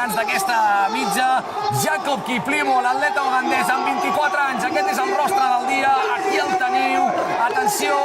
abans d'aquesta mitja. Jacob Kiplimo, l'atleta ugandès amb 24 anys. Aquest és el rostre del dia. Aquí el teniu. Atenció,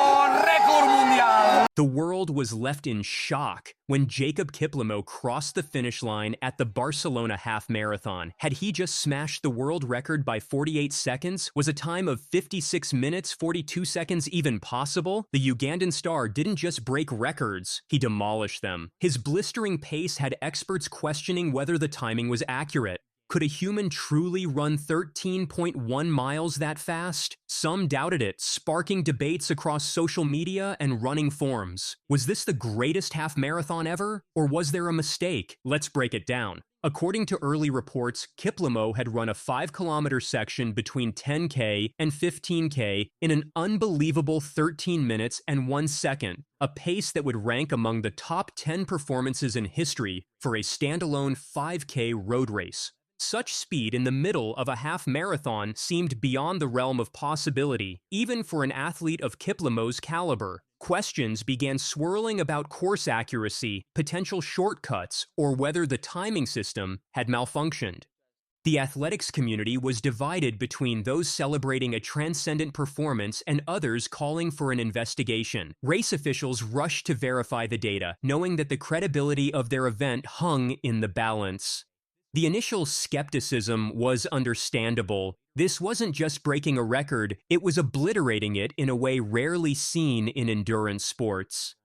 rècord mundial. The world was left in shock when Jacob Kiplimo crossed the finish line at the Barcelona Half Marathon. Had he just smashed the world record by 48 seconds? Was a time of 56 minutes, 42 seconds even possible? The Ugandan star didn't just break records, he demolished them. His blistering pace had experts questioning whether the timing was accurate. Could a human truly run 13.1 miles that fast? Some doubted it, sparking debates across social media and running forums. Was this the greatest half marathon ever? Or was there a mistake? Let's break it down. According to early reports, Kiplimo had run a 5-kilometer section between 10K and 15K in an unbelievable 13 minutes and 1 second, a pace that would rank among the top 10 performances in history for a standalone 5K road race. Such speed in the middle of a half marathon seemed beyond the realm of possibility, even for an athlete of Kiplimo's caliber. Questions began swirling about course accuracy, potential shortcuts, or whether the timing system had malfunctioned. The athletics community was divided between those celebrating a transcendent performance and others calling for an investigation. Race officials rushed to verify the data, knowing that the credibility of their event hung in the balance. The initial skepticism was understandable. This wasn't just breaking a record, it was obliterating it in a way rarely seen in endurance sports.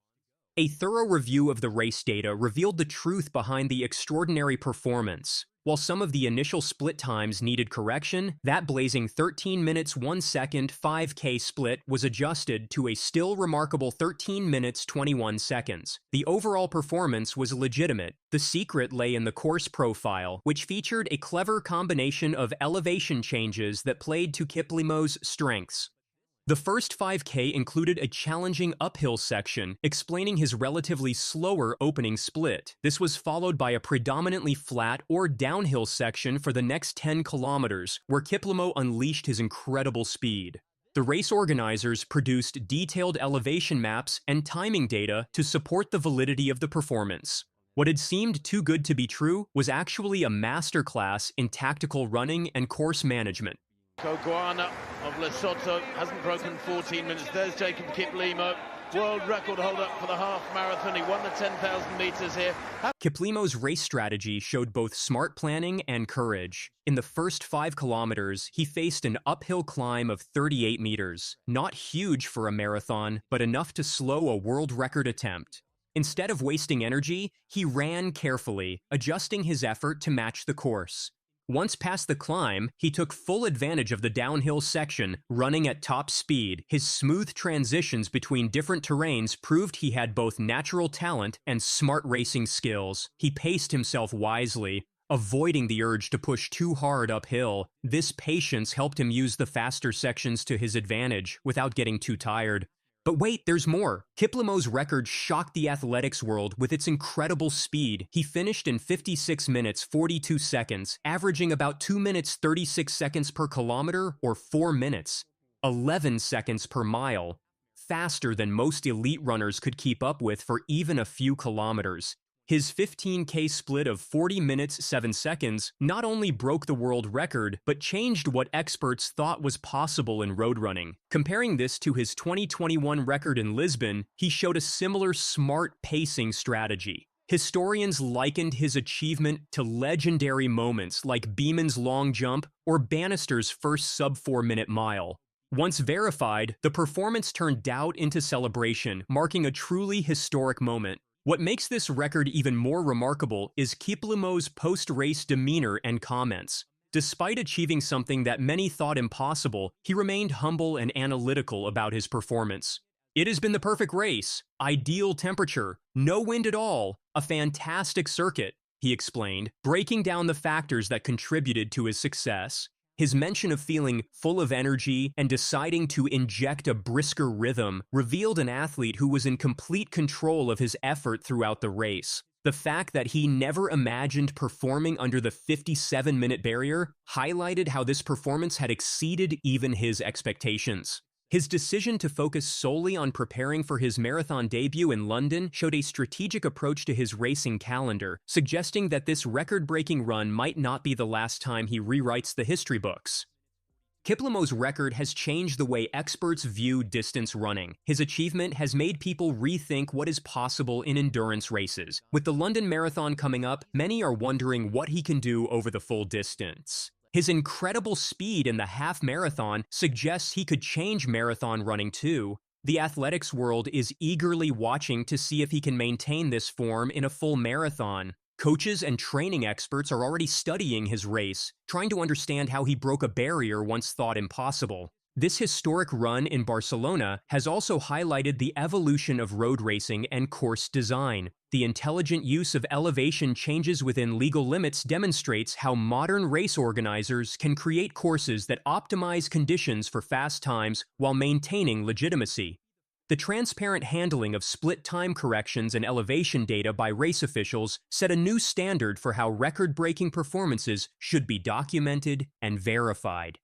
A thorough review of the race data revealed the truth behind the extraordinary performance. While some of the initial split times needed correction, that blazing 13 minutes 1 second 5K split was adjusted to a still remarkable 13 minutes 21 seconds. The overall performance was legitimate. The secret lay in the course profile, which featured a clever combination of elevation changes that played to Kiplimo's strengths. The first 5K included a challenging uphill section, explaining his relatively slower opening split. This was followed by a predominantly flat or downhill section for the next 10 kilometers, where Kiplimo unleashed his incredible speed. The race organizers produced detailed elevation maps and timing data to support the validity of the performance. What had seemed too good to be true was actually a masterclass in tactical running and course management. Gout Gout of Lesotho hasn't broken 14 minutes. There's Jacob Kiplimo, world record holder for the half marathon. He won the 10,000 meters here. Kiplimo's race strategy showed both smart planning and courage. In the first 5 kilometers, he faced an uphill climb of 38 meters. Not huge for a marathon, but enough to slow a world record attempt. Instead of wasting energy, he ran carefully, adjusting his effort to match the course. Once past the climb, he took full advantage of the downhill section, running at top speed. His smooth transitions between different terrains proved he had both natural talent and smart racing skills. He paced himself wisely, avoiding the urge to push too hard uphill. This patience helped him use the faster sections to his advantage without getting too tired. But wait, there's more. Kiplimo's record shocked the athletics world with its incredible speed. He finished in 56 minutes 42 seconds, averaging about 2 minutes 36 seconds per kilometer or 4 minutes, 11 seconds per mile, faster than most elite runners could keep up with for even a few kilometers. His 15K split of 40 minutes 7 seconds not only broke the world record, but changed what experts thought was possible in road running. Comparing this to his 2021 record in Lisbon, he showed a similar smart pacing strategy. Historians likened his achievement to legendary moments like Beeman's long jump or Bannister's first sub-4-minute mile. Once verified, the performance turned doubt into celebration, marking a truly historic moment. What makes this record even more remarkable is Kiplimo's post-race demeanor and comments. Despite achieving something that many thought impossible, he remained humble and analytical about his performance. "It has been the perfect race, ideal temperature, no wind at all, a fantastic circuit," he explained, breaking down the factors that contributed to his success. His mention of feeling full of energy and deciding to inject a brisker rhythm revealed an athlete who was in complete control of his effort throughout the race. The fact that he never imagined performing under the 57-minute barrier highlighted how this performance had exceeded even his expectations. His decision to focus solely on preparing for his marathon debut in London showed a strategic approach to his racing calendar, suggesting that this record-breaking run might not be the last time he rewrites the history books. Kiplimo's record has changed the way experts view distance running. His achievement has made people rethink what is possible in endurance races. With the London Marathon coming up, many are wondering what he can do over the full distance. His incredible speed in the half marathon suggests he could change marathon running too. The athletics world is eagerly watching to see if he can maintain this form in a full marathon. Coaches and training experts are already studying his race, trying to understand how he broke a barrier once thought impossible. This historic run in Barcelona has also highlighted the evolution of road racing and course design. The intelligent use of elevation changes within legal limits demonstrates how modern race organizers can create courses that optimize conditions for fast times while maintaining legitimacy. The transparent handling of split time corrections and elevation data by race officials set a new standard for how record-breaking performances should be documented and verified.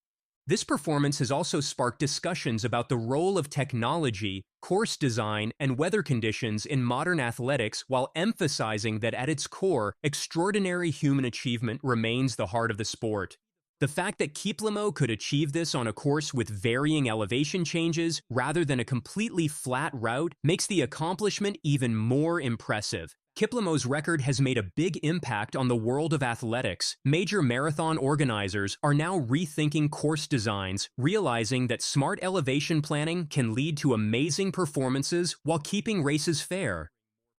This performance has also sparked discussions about the role of technology, course design, and weather conditions in modern athletics, while emphasizing that at its core, extraordinary human achievement remains the heart of the sport. The fact that Kiplimo could achieve this on a course with varying elevation changes rather than a completely flat route makes the accomplishment even more impressive. Kiplimo's record has made a big impact on the world of athletics. Major marathon organizers are now rethinking course designs, realizing that smart elevation planning can lead to amazing performances while keeping races fair.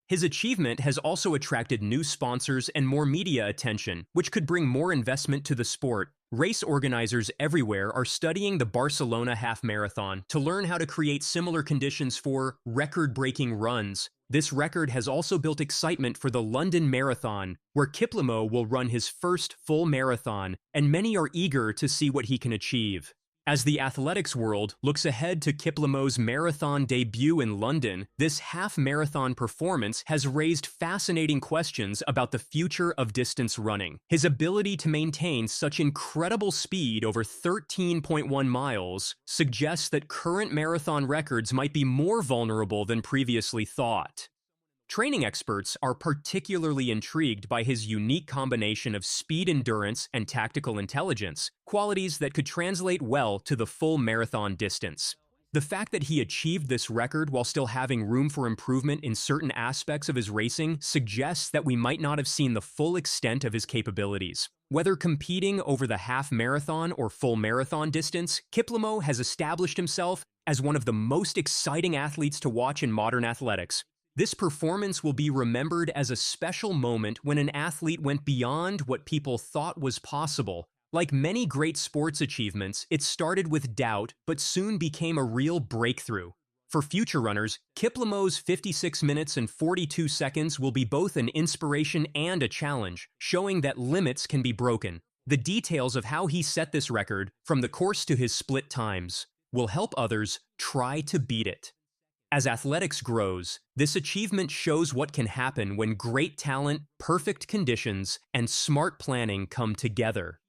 His achievement has also attracted new sponsors and more media attention, which could bring more investment to the sport. Race organizers everywhere are studying the Barcelona Half Marathon to learn how to create similar conditions for record-breaking runs. This record has also built excitement for the London Marathon, where Kiplimo will run his first full marathon, and many are eager to see what he can achieve. As the athletics world looks ahead to Kiplimo's marathon debut in London, this half-marathon performance has raised fascinating questions about the future of distance running. His ability to maintain such incredible speed over 13.1 miles suggests that current marathon records might be more vulnerable than previously thought. Training experts are particularly intrigued by his unique combination of speed endurance and tactical intelligence, qualities that could translate well to the full marathon distance. The fact that he achieved this record while still having room for improvement in certain aspects of his racing suggests that we might not have seen the full extent of his capabilities. Whether competing over the half marathon or full marathon distance, Kiplimo has established himself as one of the most exciting athletes to watch in modern athletics. This performance will be remembered as a special moment when an athlete went beyond what people thought was possible. Like many great sports achievements, it started with doubt, but soon became a real breakthrough. For future runners, Kiplimo's 56 minutes and 42 seconds will be both an inspiration and a challenge, showing that limits can be broken. The details of how he set this record, from the course to his split times, will help others try to beat it. As athletics grows, this achievement shows what can happen when great talent, perfect conditions, and smart planning come together.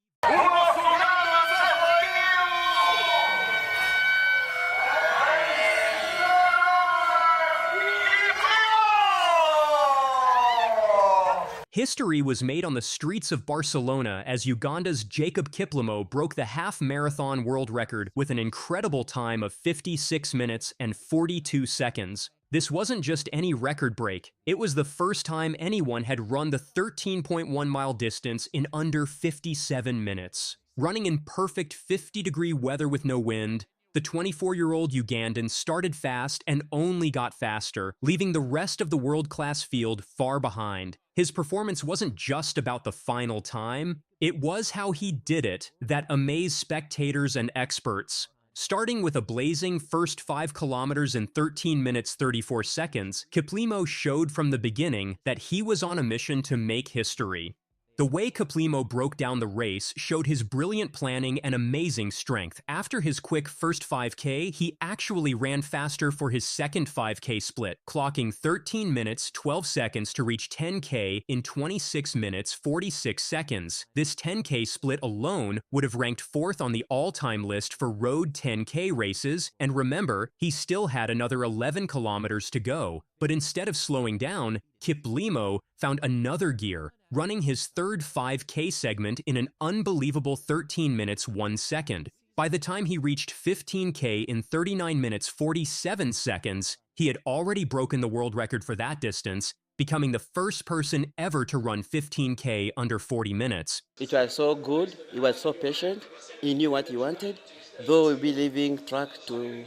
History was made on the streets of Barcelona as Uganda's Jacob Kiplimo broke the half-marathon world record with an incredible time of 56 minutes and 42 seconds. This wasn't just any record break. It was the first time anyone had run the 13.1-mile distance in under 57 minutes. Running in perfect 50-degree weather with no wind, the 24-year-old Ugandan started fast and only got faster, leaving the rest of the world-class field far behind. His performance wasn't just about the final time, it was how he did it that amazed spectators and experts. Starting with a blazing first 5 kilometers in 13 minutes 34 seconds, Kiplimo showed from the beginning that he was on a mission to make history. The way Kiplimo broke down the race showed his brilliant planning and amazing strength. After his quick first 5K, he actually ran faster for his second 5K split, clocking 13 minutes 12 seconds to reach 10K in 26 minutes 46 seconds. This 10K split alone would have ranked fourth on the all-time list for road 10K races, and remember, he still had another 11 kilometers to go. But instead of slowing down, Kiplimo found another gear, running his third 5K segment in an unbelievable 13 minutes 1 second. By the time he reached 15K in 39 minutes 47 seconds, he had already broken the world record for that distance, becoming the first person ever to run 15K under 40 minutes. It was so good, he was so patient, he knew what he wanted, though we'll be leaving track to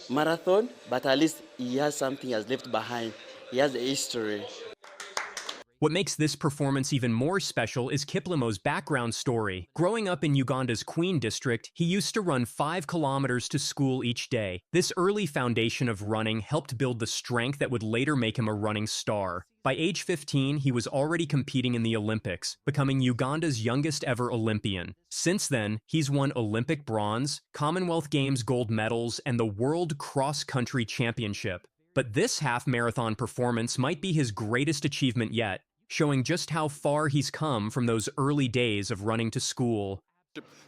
marathon, but at least he has something he has left behind. He has a history. What makes this performance even more special is Kiplimo's background story. Growing up in Uganda's Queen district, he used to run 5 kilometers to school each day. This early foundation of running helped build the strength that would later make him a running star. By age 15, he was already competing in the Olympics, becoming Uganda's youngest ever Olympian. Since then, he's won Olympic bronze, Commonwealth Games gold medals, and the World Cross Country Championship. But this half-marathon performance might be his greatest achievement yet, showing just how far he's come from those early days of running to school.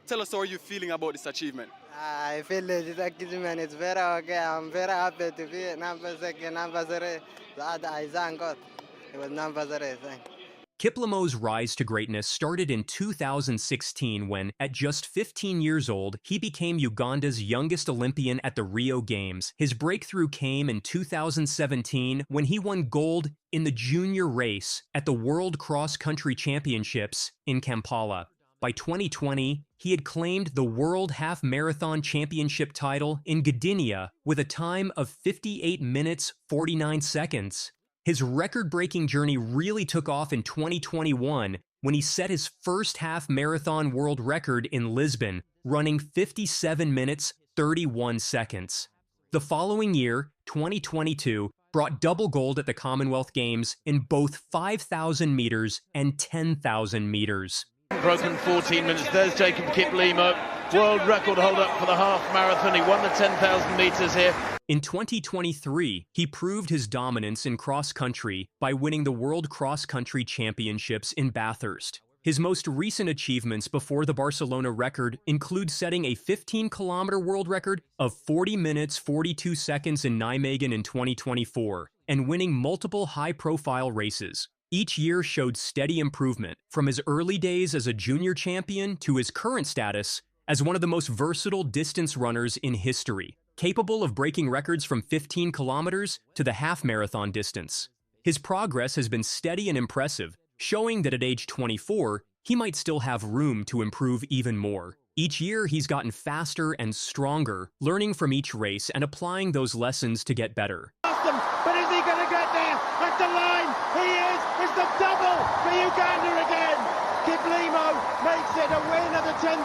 Tell us how you're feeling about this achievement. I feel this achievement is very okay. I'm very happy to be number second, number three. I thank God. It was number three. Kiplimo's rise to greatness started in 2016 when, at just 15 years old, he became Uganda's youngest Olympian at the Rio Games. His breakthrough came in 2017 when he won gold in the junior race at the World Cross Country Championships in Kampala. By 2020, he had claimed the World Half Marathon Championship title in Gdynia with a time of 58 minutes 49 seconds. His record-breaking journey really took off in 2021 when he set his first half-marathon world record in Lisbon, running 57 minutes 31 seconds. The following year, 2022, brought double gold at the Commonwealth Games in both 5,000 meters and 10,000 meters. Broken 14 minutes. There's Jacob Kiplimo, world record holder for the half marathon. He won the 10,000 meters here. In 2023, he proved his dominance in cross-country by winning the World Cross Country Championships in Bathurst. His most recent achievements before the Barcelona record include setting a 15-kilometer world record of 40 minutes 42 seconds in Nijmegen in 2024, and winning multiple high-profile races. Each year showed steady improvement, from his early days as a junior champion to his current status as one of the most versatile distance runners in history, capable of breaking records from 15 kilometers to the half-marathon distance. His progress has been steady and impressive, showing that at age 24, he might still have room to improve even more. Each year, he's gotten faster and stronger, learning from each race and applying those lessons to get better. But is he going to get there at the line? He is. It's the double for Uganda again. Kiplimo makes it a win at the 10,000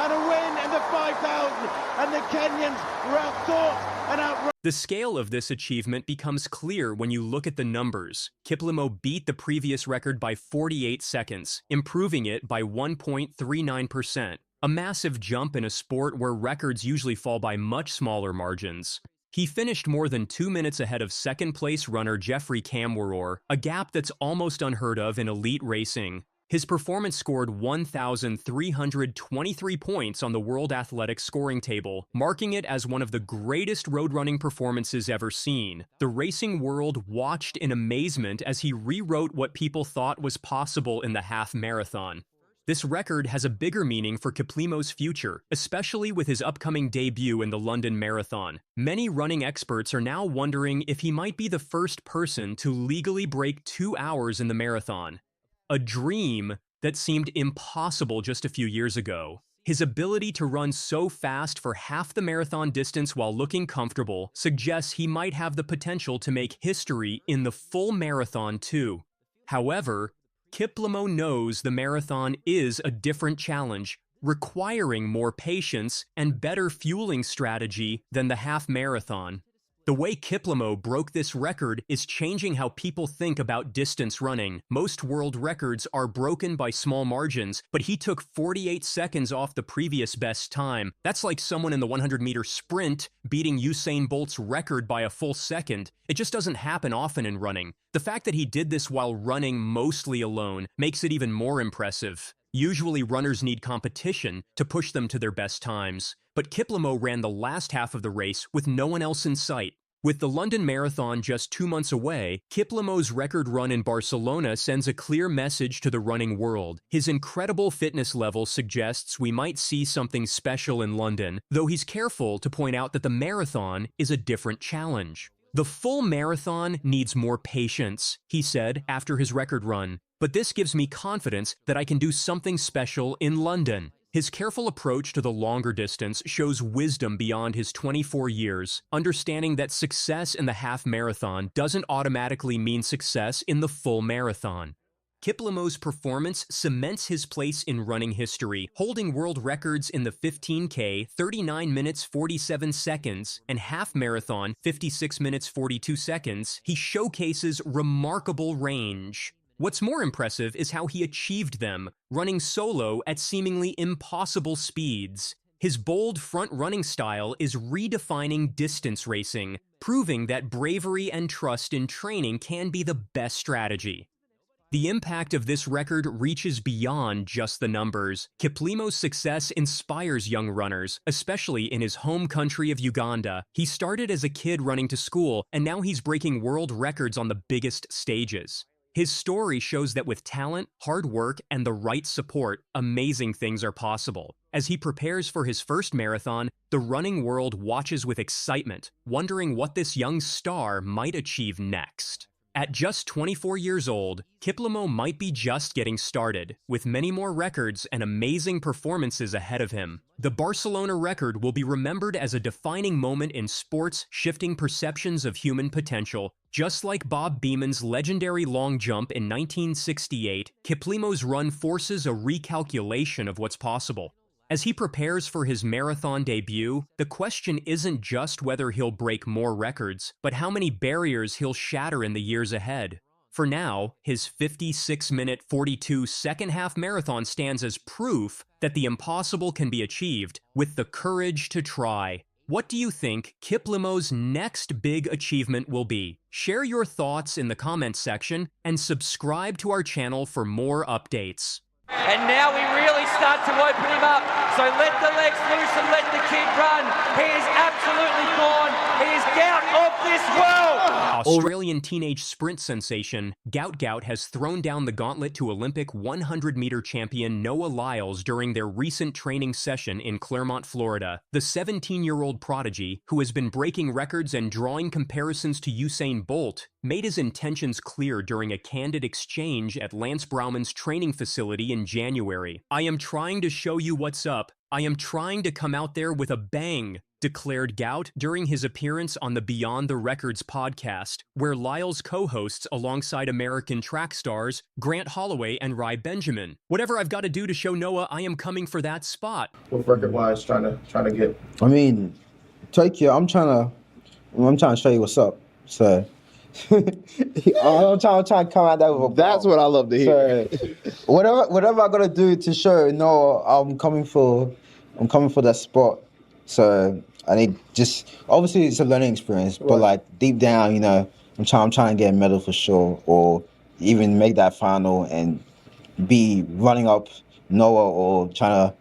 and a win in the 5,000. And the Kenyans were outsought and outrun. The scale of this achievement becomes clear when you look at the numbers. Kiplimo beat the previous record by 48 seconds, improving it by 1.39%. A massive jump in a sport where records usually fall by much smaller margins. He finished more than 2 minutes ahead of second-place runner Jeffrey Kamworor, a gap that's almost unheard of in elite racing. His performance scored 1,323 points on the World Athletics scoring table, marking it as one of the greatest road running performances ever seen. The racing world watched in amazement as he rewrote what people thought was possible in the half marathon. This record has a bigger meaning for Kiplimo's future, especially with his upcoming debut in the London Marathon. Many running experts are now wondering if he might be the first person to legally break 2 hours in the marathon. A dream that seemed impossible just a few years ago. His ability to run so fast for half the marathon distance while looking comfortable suggests he might have the potential to make history in the full marathon too. However, Kiplimo knows the marathon is a different challenge, requiring more patience and better fueling strategy than the half marathon. The way Kiplimo broke this record is changing how people think about distance running. Most world records are broken by small margins, but he took 48 seconds off the previous best time. That's like someone in the 100-meter sprint beating Usain Bolt's record by a full second. It just doesn't happen often in running. The fact that he did this while running mostly alone makes it even more impressive. Usually runners need competition to push them to their best times, but Kiplimo ran the last half of the race with no one else in sight. With the London Marathon just 2 months away, Kiplimo's record run in Barcelona sends a clear message to the running world. His incredible fitness level suggests we might see something special in London, though he's careful to point out that the marathon is a different challenge. The full marathon needs more patience, he said after his record run. But this gives me confidence that I can do something special in London. His careful approach to the longer distance shows wisdom beyond his 24 years, understanding that success in the half marathon doesn't automatically mean success in the full marathon. Kiplimo's performance cements his place in running history, holding world records in the 15K, 39 minutes 47 seconds, and half marathon, 56 minutes 42 seconds. He showcases remarkable range. What's more impressive is how he achieved them, running solo at seemingly impossible speeds. His bold front-running style is redefining distance racing, proving that bravery and trust in training can be the best strategy. The impact of this record reaches beyond just the numbers. Kiplimo's success inspires young runners, especially in his home country of Uganda. He started as a kid running to school, and now he's breaking world records on the biggest stages. His story shows that with talent, hard work, and the right support, amazing things are possible. As he prepares for his first marathon, the running world watches with excitement, wondering what this young star might achieve next. At just 24 years old, Kiplimo might be just getting started, with many more records and amazing performances ahead of him. The Barcelona record will be remembered as a defining moment in sports, shifting perceptions of human potential. Just like Bob Beeman's legendary long jump in 1968, Kiplimo's run forces a recalculation of what's possible. As he prepares for his marathon debut, the question isn't just whether he'll break more records, but how many barriers he'll shatter in the years ahead. For now, his 56-minute 42-second half marathon stands as proof that the impossible can be achieved with the courage to try. What do you think Kiplimo's next big achievement will be? Share your thoughts in the comments section and subscribe to our channel for more updates. And now we really start to open him up. So let the legs loose and let the kid run. He is absolutely gone. He is Gout of this world. Australian teenage sprint sensation Gout Gout has thrown down the gauntlet to Olympic 100-meter champion Noah Lyles during their recent training session in Claremont, Florida. The 17-year-old prodigy, who has been breaking records and drawing comparisons to Usain Bolt, made his intentions clear during a candid exchange at Lance Brauman's training facility in January. "I am trying to show you what's up. I am trying to come out there with a bang," declared Gout during his appearance on the Beyond the Records podcast, where Lyles co-hosts alongside American track stars Grant Holloway and Rai Benjamin. "Whatever I've got to do to show Noah I am coming for that spot." What record-wise trying to get? I mean, Tokyo. I'm trying to show you what's up. So I'm trying to come out there with a That's what I love to hear. So, whatever I gotta do to show Noah I'm coming for that spot. So I need obviously it's a learning experience, but like deep down, I'm trying to get a medal for sure, or even make that final and be running up Noah or trying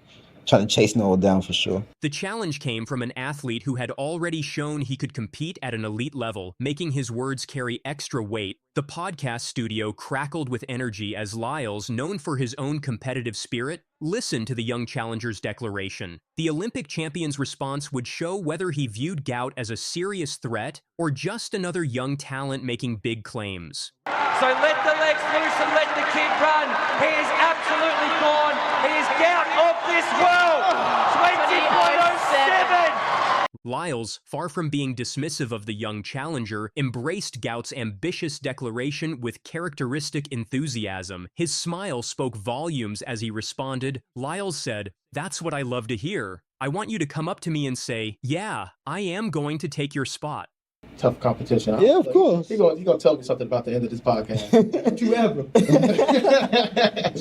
to chase Noah down for sure. The challenge came from an athlete who had already shown he could compete at an elite level, making his words carry extra weight. The podcast studio crackled with energy as Lyles, known for his own competitive spirit, listened to the young challenger's declaration. The Olympic champion's response would show whether he viewed Gout as a serious threat or just another young talent making big claims. So let the legs loose and let the kid run. He is absolutely gone. He is Gout of this world. 20.07. Lyles, far from being dismissive of the young challenger, embraced Gout's ambitious declaration with characteristic enthusiasm. His smile spoke volumes as he responded. Lyles said, "That's what I love to hear. I want you to come up to me and say, 'Yeah, I am going to take your spot.'" tough competition. Yeah, of course. He gonna tell me something about the end of this podcast. Don't you ever?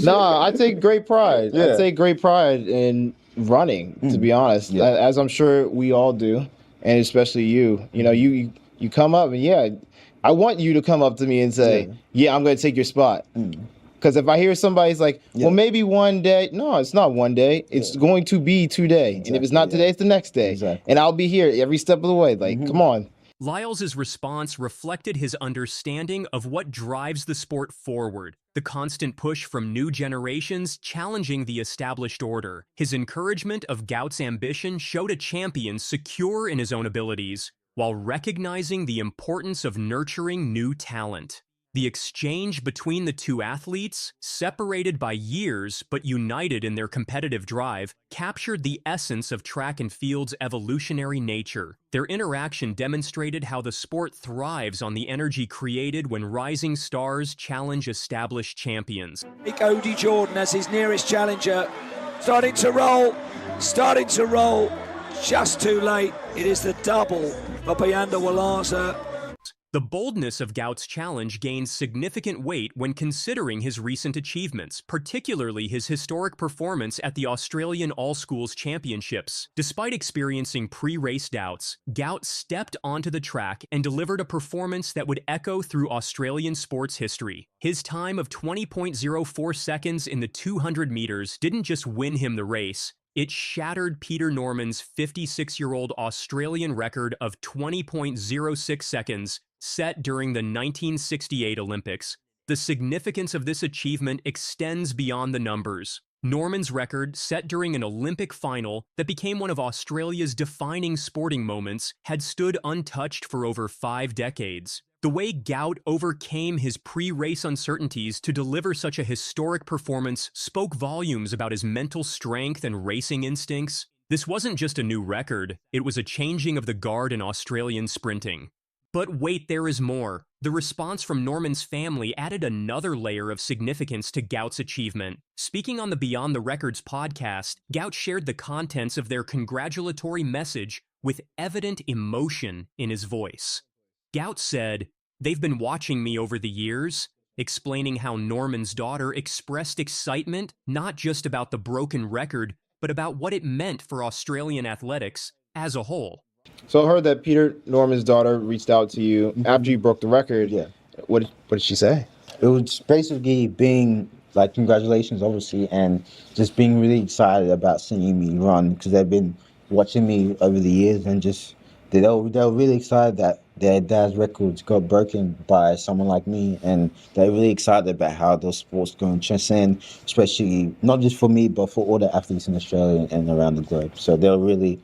No, I take great pride. Yeah. I take great pride in running, to be honest, as I'm sure we all do, and especially you. You know, you come up and I want you to come up to me and say, I'm going to take your spot. Because if I hear somebody's like, well, maybe one day. No, it's not one day. It's going to be today. Exactly. And if it's not today, it's the next day. Exactly. And I'll be here every step of the way. Like, come on. Lyles' response reflected his understanding of what drives the sport forward, the constant push from new generations challenging the established order. His encouragement of Gout's ambition showed a champion secure in his own abilities, while recognizing the importance of nurturing new talent. The exchange between the two athletes, separated by years but united in their competitive drive, captured the essence of track and field's evolutionary nature. Their interaction demonstrated how the sport thrives on the energy created when rising stars challenge established champions. Odie Jordan as his nearest challenger, starting to roll, just too late. It is the double for Bayanda Walaza. The boldness of Gout's challenge gains significant weight when considering his recent achievements, particularly his historic performance at the Australian All-Schools Championships. Despite experiencing pre-race doubts, Gout stepped onto the track and delivered a performance that would echo through Australian sports history. His time of 20.04 seconds in the 200 meters didn't just win him the race, it shattered Peter Norman's 56-year-old Australian record of 20.06 seconds set during the 1968 Olympics. The significance of this achievement extends beyond the numbers. Norman's record, set during an Olympic final that became one of Australia's defining sporting moments, had stood untouched for over 5 decades. The way Gout overcame his pre-race uncertainties to deliver such a historic performance spoke volumes about his mental strength and racing instincts. This wasn't just a new record, it was a changing of the guard in Australian sprinting. But wait, there is more. The response from Norman's family added another layer of significance to Gout's achievement. Speaking on the Beyond the Records podcast, Gout shared the contents of their congratulatory message with evident emotion in his voice. Gout said, "They've been watching me over the years," explaining how Norman's daughter expressed excitement not just about the broken record, but about what it meant for Australian athletics as a whole. So I heard that Peter Norman's daughter reached out to you after you broke the record. Yeah. What did she say? It was basically being like, congratulations, obviously, and just being really excited about seeing me run, because they've been watching me over the years, and just they were really excited that their dad's records got broken by someone like me, and they're really excited about how the sport's going to transcend, especially not just for me, but for all the athletes in Australia and around the globe. So they're really